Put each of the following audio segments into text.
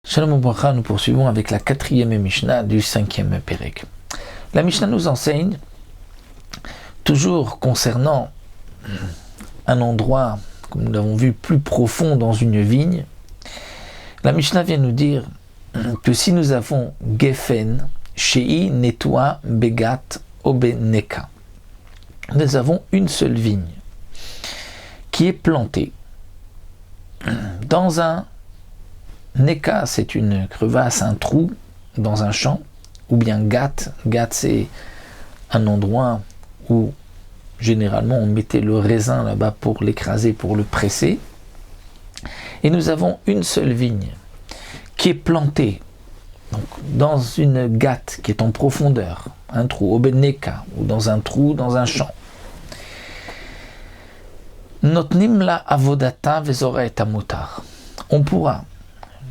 Shalom Obracha, nous poursuivons avec la 4e Mishnah du 5e Pérek. La Mishnah nous enseigne, toujours concernant un endroit, comme nous l'avons vu, plus profond dans une vigne. La Mishnah vient nous dire que si nous avons Gefen, Shei, Netwa, Begat, Obeneka, nous avons une seule vigne qui est plantée dans un Neka, c'est une crevasse, un trou dans un champ, ou bien Gat, c'est un endroit où généralement on mettait le raisin là-bas pour l'écraser, pour le presser. Et nous avons une seule vigne qui est plantée donc, dans une Gat qui est en profondeur, un trou, au Neka, ou dans un trou, dans un champ. Notnim la avodata vezora et amotar. On pourra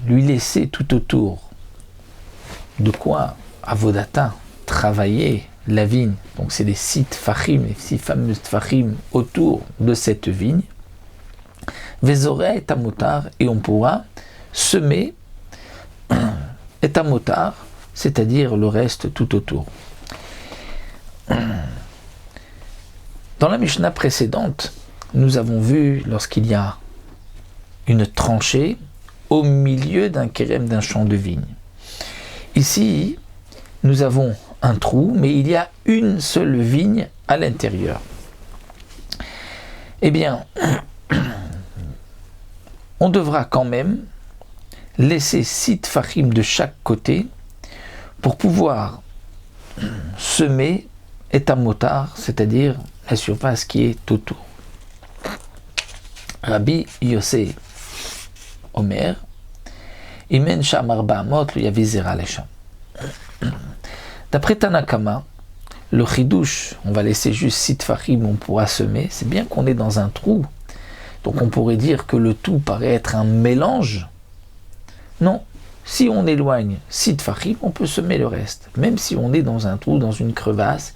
lui laisser tout autour de quoi avodata, travailler la vigne. Donc c'est les 6 tfachim, les 6 fameuses tfachim autour de cette vigne. Vezora et amotar, et on pourra semer et amotar, c'est-à-dire le reste tout autour. Dans la Mishnah précédente, nous avons vu lorsqu'il y a une tranchée au milieu d'un kérem, d'un champ de vigne. Ici, nous avons un trou, mais il y a une seule vigne à l'intérieur. Eh bien, on devra quand même laisser 6 tfachim de chaque côté pour pouvoir semer et amotar, c'est-à-dire la surface qui est autour. Rabbi Yossé Omer, Imen Shamar Ba'amot, le Yavizera Lesham. D'après Tanakama, le chidouche, on va laisser juste 6 tfachim, on pourra semer, c'est bien qu'on est dans un trou, donc on pourrait dire que le tout paraît être un mélange. Non, si on éloigne 6 tfachim, on peut semer le reste. Même si on est dans un trou, dans une crevasse,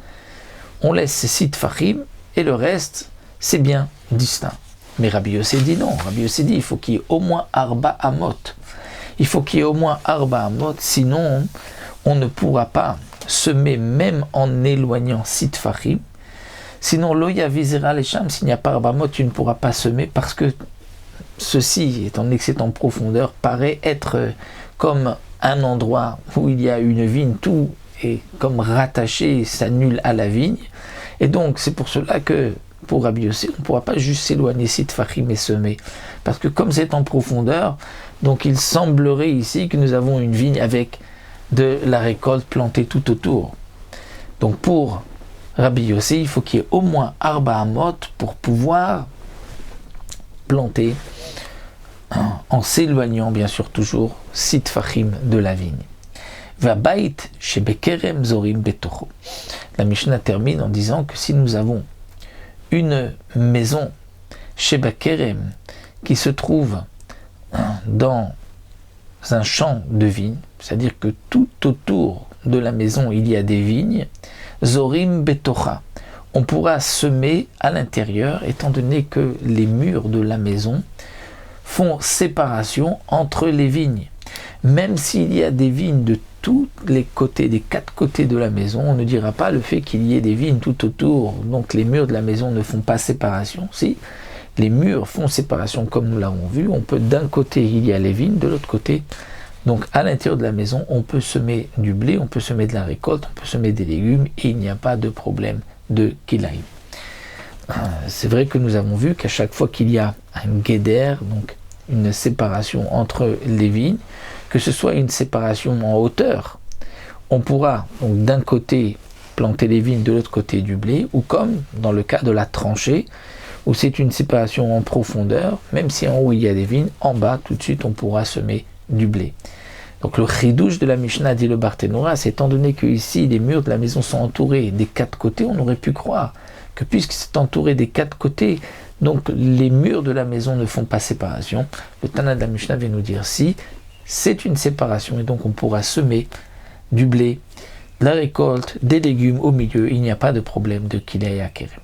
on laisse ces 6 tfachim et le reste, c'est bien distinct. Mais Rabbi Yossé dit non. Rabbi Yossé dit il faut qu'il y ait au moins Arba Amot. Il faut qu'il y ait au moins Arba Amot, sinon on ne pourra pas semer même en éloignant 6 tfachim. Sinon, Loya Vizera Lesham, s'il n'y a pas Arba Amot, tu ne pourras pas semer parce que ceci, étant donné que c'est en profondeur, paraît être comme un endroit où il y a une vigne, tout est comme rattaché, s'annule à la vigne. Et donc, c'est pour cela que pour Rabbi Yossé, on ne pourra pas juste s'éloigner 6 tfachim et semer. Parce que comme c'est en profondeur, donc il semblerait ici que nous avons une vigne avec de la récolte plantée tout autour. Donc pour Rabbi Yossé, il faut qu'il y ait au moins Arba Amot pour pouvoir planter en s'éloignant bien sûr toujours 6 tfachim de la vigne. Va bait shebekerem zorim betocho. La Mishnah termine en disant que si nous avons une maison Sheba Kerem qui se trouve dans un champ de vignes, c'est-à-dire que tout autour de la maison il y a des vignes, Zorim Betocha, on pourra semer à l'intérieur étant donné que les murs de la maison font séparation entre les vignes. Même s'il y a des vignes de tous les côtés, des 4 côtés de la maison, on ne dira pas le fait qu'il y ait des vignes tout autour, donc les murs de la maison ne font pas séparation. Si les murs font séparation comme nous l'avons vu, on peut d'un côté il y a les vignes, de l'autre côté, donc à l'intérieur de la maison, on peut semer du blé, on peut semer de la récolte, on peut semer des légumes et il n'y a pas de problème de kilaïm. C'est vrai que nous avons vu qu'à chaque fois qu'il y a un guéder, donc une séparation entre les vignes, que ce soit une séparation en hauteur, on pourra donc d'un côté planter les vignes, de l'autre côté du blé, ou comme dans le cas de la tranchée, où c'est une séparation en profondeur, même si en haut il y a des vignes, en bas tout de suite on pourra semer du blé. Donc le chidouche de la Mishnah, dit le Barthénora, c'est étant donné que ici les murs de la maison sont entourés des 4 côtés, on aurait pu croire que puisque c'est entouré des 4 côtés, donc les murs de la maison ne font pas séparation. Le Tana de la Mishnah vient nous dire si c'est une séparation et donc on pourra semer du blé, de la récolte, des légumes au milieu, il n'y a pas de problème de kilei akerem.